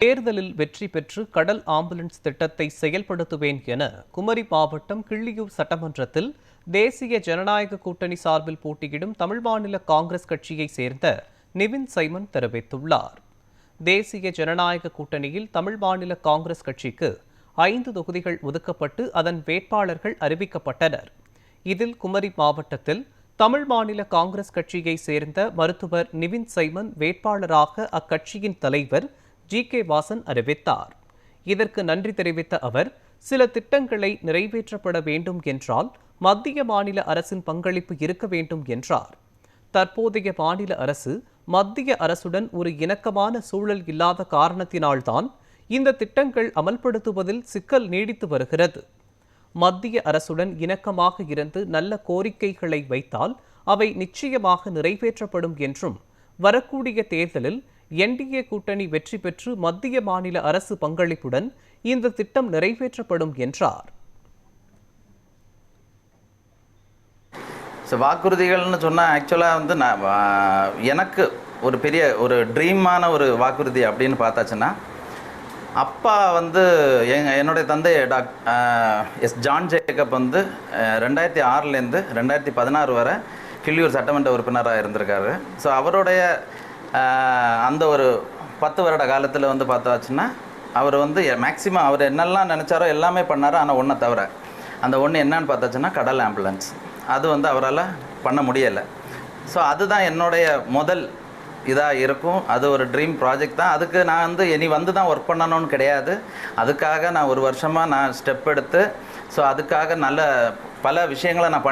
தேர்தலில் வெற்றி பெற்று கடல் ஆம்புலன்ஸ் திட்டத்தை செயல்படுத்துவேன் என குமரி மாவட்டம் கிள்ளியூர் சட்டமன்றத்தில் தேசிய ஜனநாயக கூட்டணி சார்பில் போட்டியிடும் தமிழ் மாநில காங்கிரஸ் கட்சியைச் சேர்ந்த நிவின் சைமன் தெரிவித்துள்ளார். தேசிய ஜனநாயக கூட்டணியில் தமிழ் மாநில காங்கிரஸ் கட்சிக்கு 5 தொகுதிகள் ஒதுக்கப்பட்டு அதன் வேட்பாளர்கள் அறிவிக்கப்பட்டனர். இதில் குமரி மாவட்டத்தில் தமிழ் மாநில காங்கிரஸ் கட்சியைச் சேர்ந்த மருத்துவர் நிவின் சைமன் வேட்பாளராக அக்கட்சியின் தலைவர் ஜி.கே. வாசன் அறிவித்தார். இதற்கு நன்றி தெரிவித்த அவர், சில திட்டங்களை நிறைவேற்றப்பட வேண்டும் என்றால் மத்திய மாநில அரசின் பங்களிப்பு இருக்க வேண்டும் என்றார். தற்போதைய மாநில அரசு மத்திய அரசுடன் ஒரு இணக்கமான சூழல் இல்லாத காரணத்தினால்தான் இந்த திட்டங்கள் அமல்படுத்துவதில் சிக்கல் நீடித்து வருகிறது. மத்திய அரசுடன் இணக்கமாக இருந்து நல்ல கோரிக்கைகளை வைத்தால் அவை நிச்சயமாக நிறைவேற்றப்படும் என்றும், வரக்கூடிய தேர்தலில் என்டிஏ கூட்டணி வெற்றி பெற்று மத்திய மாநில அரசு பங்களிப்புடன் இந்த திட்டம் நிறைவேற்றப்படும் என்றார். வாக்குறுதிகள்னு சொன்னால் ஆக்சுவலாக நான் எனக்கு ஒரு பெரிய ட்ரீமான ஒரு வாக்குறுதி அப்படின்னு பார்த்தாச்சுன்னா, அப்பா என்னுடைய தந்தை எஸ் ஜான் ஜேக்கப் 2006லேருந்து 2016 வரை கிள்ளியூர் சட்டமன்ற உறுப்பினராக இருந்திருக்காரு. ஸோ அவருடைய அந்த ஒரு 10 வருட காலத்தில் பார்த்தாச்சுன்னா, அவர் மேக்சிமம் அவர் என்னெல்லாம் நினச்சாரோ எல்லாமே பண்ணார். ஆனால் ஒன்றை தவிர, அந்த ஒன்று என்னன்னு பார்த்தாச்சுன்னா கடல் ஆம்புலன்ஸ். அது அவரால் பண்ண முடியலை. ஸோ அதுதான் என்னுடைய முதல் இதாக இருக்கும். அது ஒரு ட்ரீம் ப்ராஜெக்ட் தான். அதுக்கு நான் இனி தான் ஒர்க் பண்ணணும்னு கிடையாது. அதுக்காக நான் ஒரு வருஷமாக நான் ஸ்டெப் எடுத்து, ஸோ அதுக்காக நல்ல பல விஷயங்களை நான்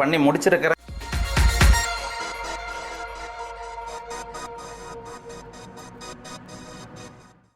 பண்ணி முடிச்சிருக்கிறேன்.